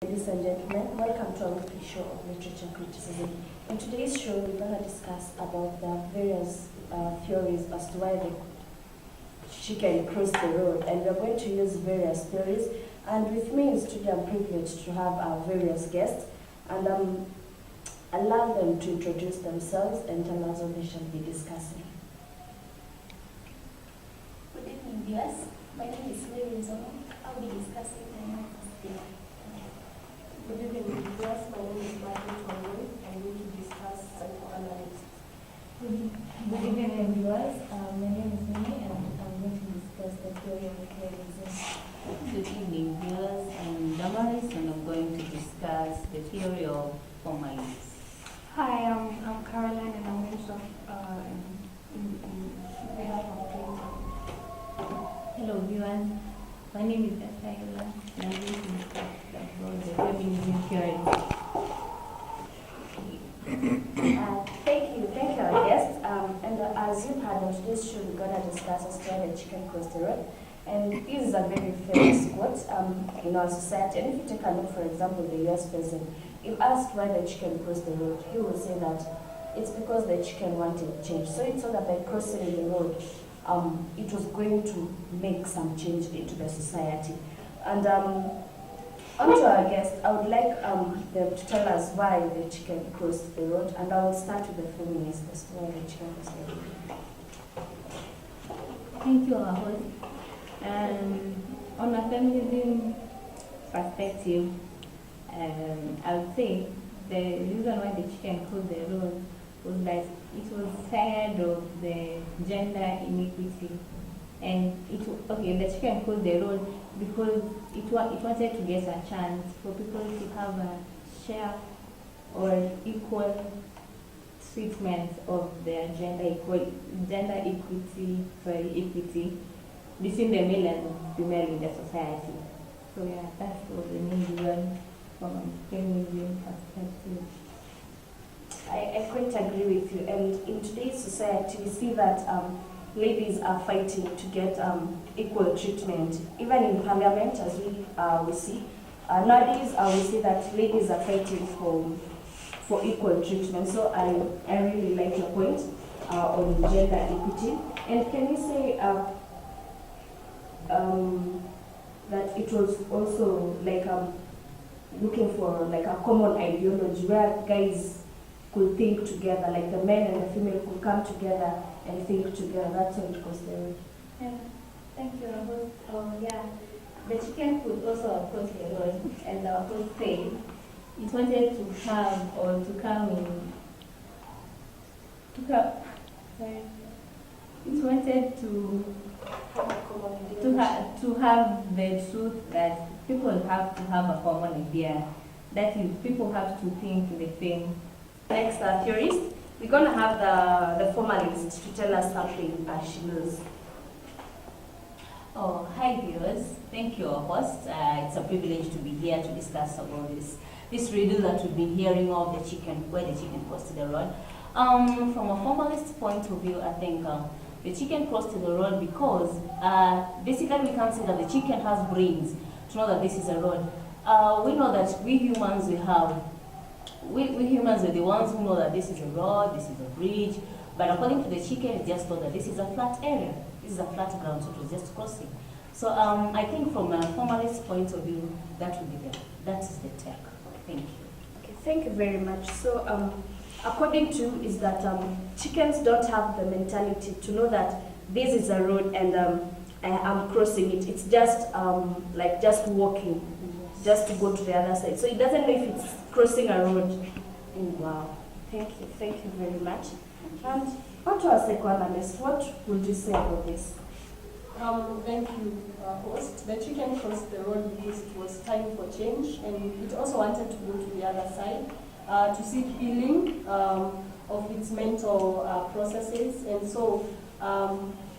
Ladies and gentlemen, welcome to our weekly show of literature criticism. In today's show, we're going to discuss about the various theories as to why the chicken crossed the road, and we're going to use various theories. And with me in studio, I'm privileged to have our various guests, and allow them to introduce themselves and tell us what they shall be discussing. Good evening, viewers. My name is Mary Nzomo. I'll be discussing the theory. Good evening, viewers. My name is Margaret Wangui. I'm going to discuss psychoanalysis. Good evening, viewers. My name is Mimi, and I'm going to discuss the theory of realism. Good evening, viewers. I'm Damaris, and I'm going to discuss the theory of formalism. Hi, I'm Caroline, and I'm going to talk in behalf of Clinton. Hello, viewers. My name is Esther, and I'm going to discuss about the feminism theory. Thank you, our guests. And as you've heard on today's show, we're going to discuss as to why the chicken crossed the road. And this is a very famous quote in our society. And if you take a look, for example, the US president, if asked why the chicken crossed the road, he will say that it's because the chicken wanted change. So it's not that by crossing the road, it was going to make some change into the society. And onto our guest, I would like them to tell us why the chicken crossed the road, and I will start with the feminist as to why the chicken crossed the road. Thank you, our host. On a feminism perspective, I would say the reason why the chicken crossed the road was that it was tired of the gender inequity, and the chicken crossed the road because it wanted to get a chance for people to have a share or equal treatment of their equity between the male and female in the society. So yeah, that was the main reason from a feminism perspective. I quite agree with you. And in today's society, we see that ladies are fighting to get equal treatment, even in parliament, as we see. Nowadays, we see that ladies are fighting for equal treatment. So I really like your point on gender equity. And can you say that it was also like looking for like a common ideology where guys could think together, like the men and the female could come together and think together. That's how it goes there. Yeah. Thank you, Rahul. The chicken could also cross the road, and our host said It wanted to have or to come in. It wanted to have the truth that people have to have a common idea. That is, people have to think the same. Next, theorist, we're going to have the formalist to tell us something she knows. Oh, hi viewers. Thank you, our host. It's a privilege to be here to discuss about this riddle that we've been hearing of where the chicken crossed the road. From a formalist point of view, I think the chicken crossed the road because basically we can say that the chicken has brains to know that this is a road. We know that we humans we humans are the ones who know that this is a road, this is a bridge, but according to the chicken, it just thought that this is a flat area, this is a flat ground, so it was just crossing. So I think from a formalist point of view, that is the tech. Thank you. Okay, thank you very much. So according to is that chickens don't have the mentality to know that this is a road and I'm crossing it. It's just like just walking, just to go to the other side. So it doesn't know if it's crossing a road. Wow. Thank you very much. And what to our psychoanalyst, what would you say about this? Thank you, host. The chicken crossed the road because it was time for change, and it also wanted to go to the other side to seek healing of its mental processes. And so,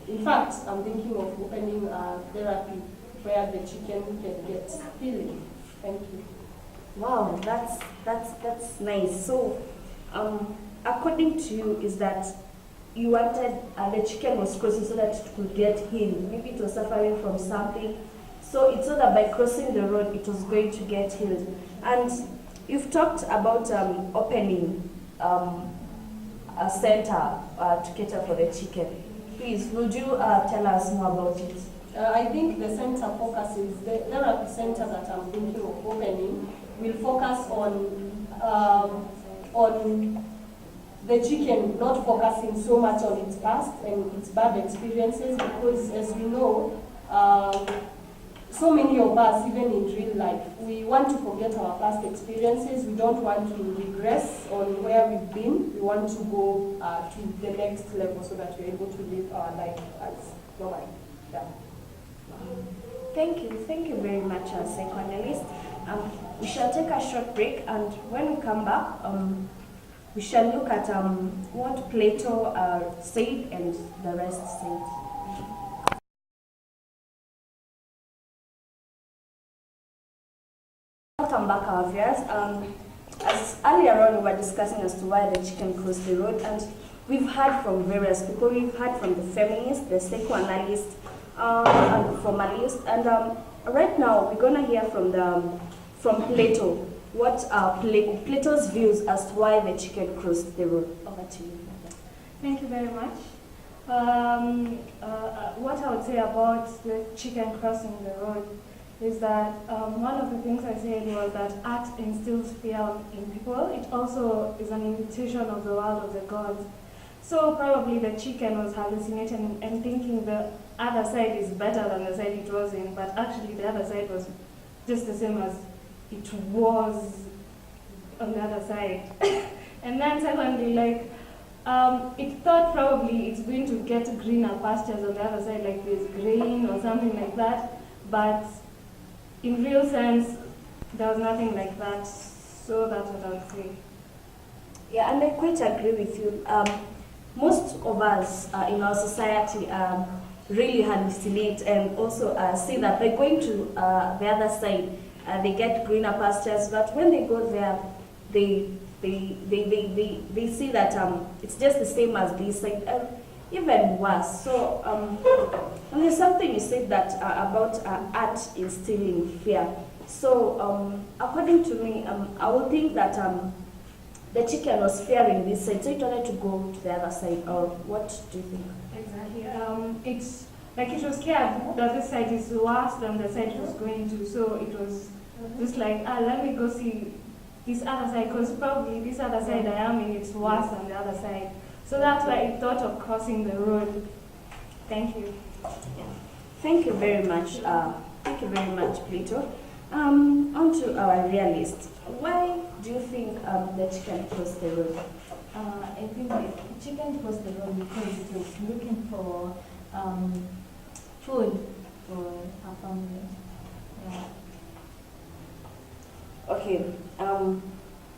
in fact, I'm thinking of opening therapy where the chicken can get healing. Thank you. Wow, that's nice. So, according to you, is that you wanted the chicken was crossing so that it could get healed. Maybe it was suffering from something, So it's so that by crossing the road, it was going to get healed. And you've talked about opening a center to cater for the chicken. Please, would you tell us more about it? I think the center focuses, the therapy center that I'm thinking of opening will focus on the chicken, not focusing so much on its past and its bad experiences, because as we know, so many of us, even in real life, we want to forget our past experiences. We don't want to regress on where we've been. We want to go to the next level so that we're able to live our life as normal. Yeah. Thank you very much, psychoanalyst. We shall take a short break, and when we come back, we shall look at what Plato said and the rest said. Welcome back, our viewers. As earlier on, we were discussing as to why the chicken crossed the road, and we've heard from various people. We've heard from the feminists, the psychoanalysts, and the formalists, and right now we're gonna hear from Plato. What are Plato's views as to why the chicken crossed the road? Over to you. Thank you very much. What I would say about the chicken crossing the road is that one of the things I said was that art instills fear in people. It also is an invitation of the world of the gods. So probably the chicken was hallucinating and thinking the other side is better than the side it was in, but actually the other side was just the same as it was on the other side. And then secondly, like, it thought probably it's going to get greener pastures on the other side, like there's grain or something like that, but in real sense, there was nothing like that. So that's what I would say. Yeah, and I quite agree with you. Most of us in our society really hallucinate and also see that by going to the other side, they get greener pastures. But when they go there, they see that it's just the same as this side, even worse. So and there's something you said that about art instilling fear. So according to me, I would think that the chicken was fearing this side, so it wanted to go to the other side. Or what do you think? Exactly. It's like it was scared that this side is worse than the side it was going to. So it was just like, let me go see this other side, because probably this other side I am in, it's worse than the other side. So that's why it thought of crossing the road. Thank you. Yeah. Thank you very much. Thank you very much, Plato. On to our realist. Why do you think the chicken crossed the road? I think the chicken crossed the road because it was looking for food for our family. Yeah. Okay.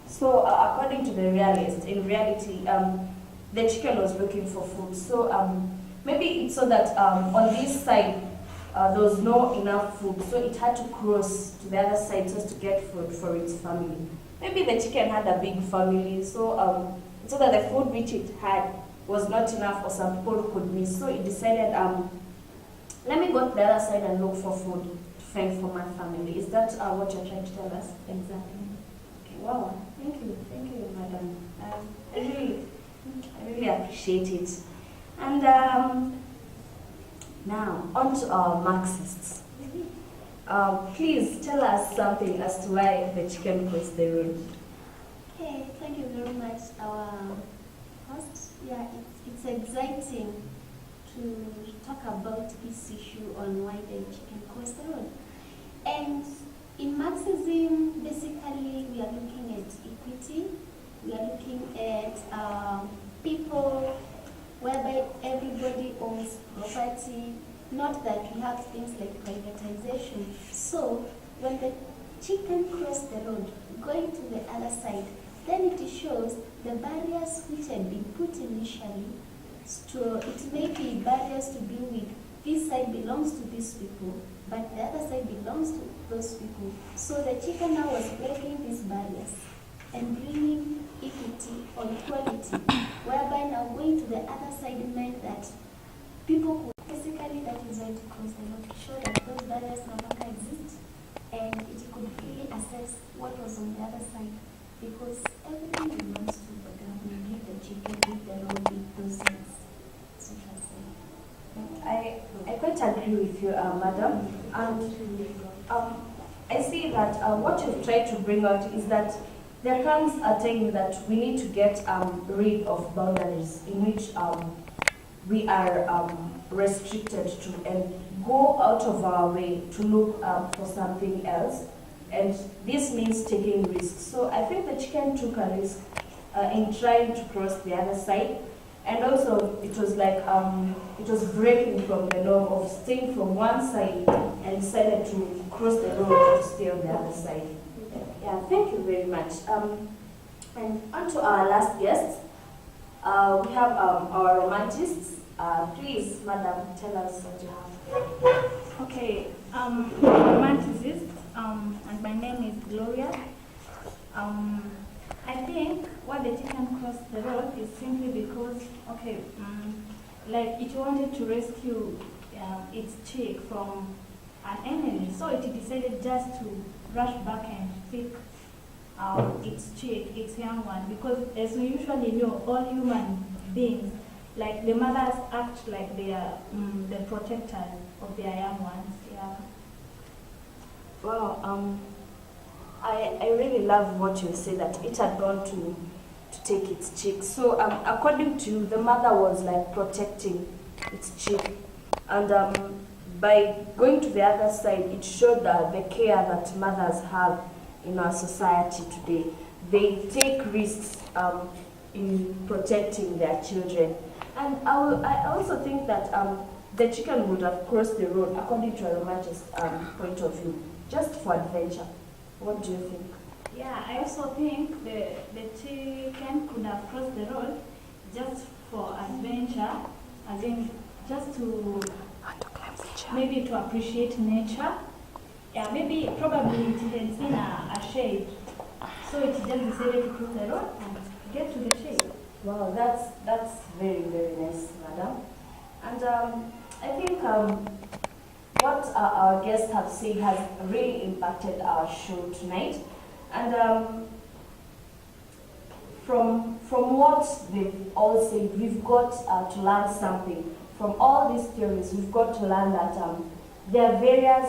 So according to the realist, in reality, the chicken was looking for food. So maybe it's so that on this side there was no enough food, so it had to cross to the other side just to get food for its family. Maybe the chicken had a big family, so so that the food which it had was not enough, or some people could miss. So it decided, let me go to the other side and look for food to fend for my family. Is that what you're trying to tell us? Exactly. Okay. Wow. Thank you, madam. I really appreciate it. And now, on to our Marxists. Please tell us something as to why the chicken crossed the road. Okay, thank you very much, our host. Yeah, it's exciting to talk about this issue on why the chicken crossed the road. And in Marxism, basically, we are looking at equity. We are looking at people whereby everybody owns property, not that we have things like privatization. So when the chicken crossed the road, going to the other side, then it shows the barriers which had been put initially. It may be barriers to do with this side belongs to these people, but the other side belongs to those people. So the chicken now was breaking these barriers and bringing equity or equality, whereby now going to the other side meant that people who basically that is going to cross the road to show that those barriers no longer on the other side, because everything belongs to the government. Leave the chicken, leave the road, leave those things. That's what I say. I quite agree with you, madam. And I see that what you've tried to bring out is that there comes a time that we need to get rid of boundaries in which we are restricted to and go out of our way to look for something else. And this means taking risks. So I think the chicken took a risk in trying to cross the other side. And also it was like, it was breaking from the norm of staying from one side and decided to cross the road to stay on the other side. Yeah, thank you very much. And on to our last guest. We have our romantists. Please, madam, tell us what you have. Okay, I'm a romanticist, and my name is Gloria. I think why the chicken crossed the road is simply because, okay, like it wanted to rescue its chick from an enemy, so it decided just to rush back and pick its chick, its young one, because as we usually know, all human beings, like the mothers act like they are the protectors of their young ones. Yeah. Wow, I really love what you say that it had gone to take its chick. So according to you, the mother was like protecting its chick, and by going to the other side, it showed the care that mothers have in our society today. They take risks in protecting their children. And I also think that the chicken would have crossed the road, according to a romantic point of view, just for adventure. What do you think? Yeah, I also think the chicken could have crossed the road just for adventure, as in just to maybe to appreciate nature. Yeah, maybe probably it had seen a shade, so it just decided to cross the road and get to the shade. Wow, that's very, very nice, madam. And I think what our guests have said has really impacted our show tonight. And from what they've all said, we've got to learn something. From all these theories, we've got to learn that there are various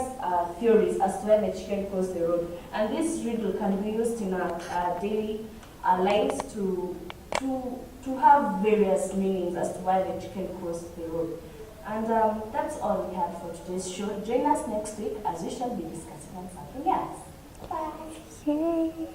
theories as to why the chicken crossed the road. And this riddle can be used in our daily lives to have various meanings as to why the chicken crossed the road. And that's all we have for today's show. Join us next week as we shall be discussing on something else. Bye. Yay.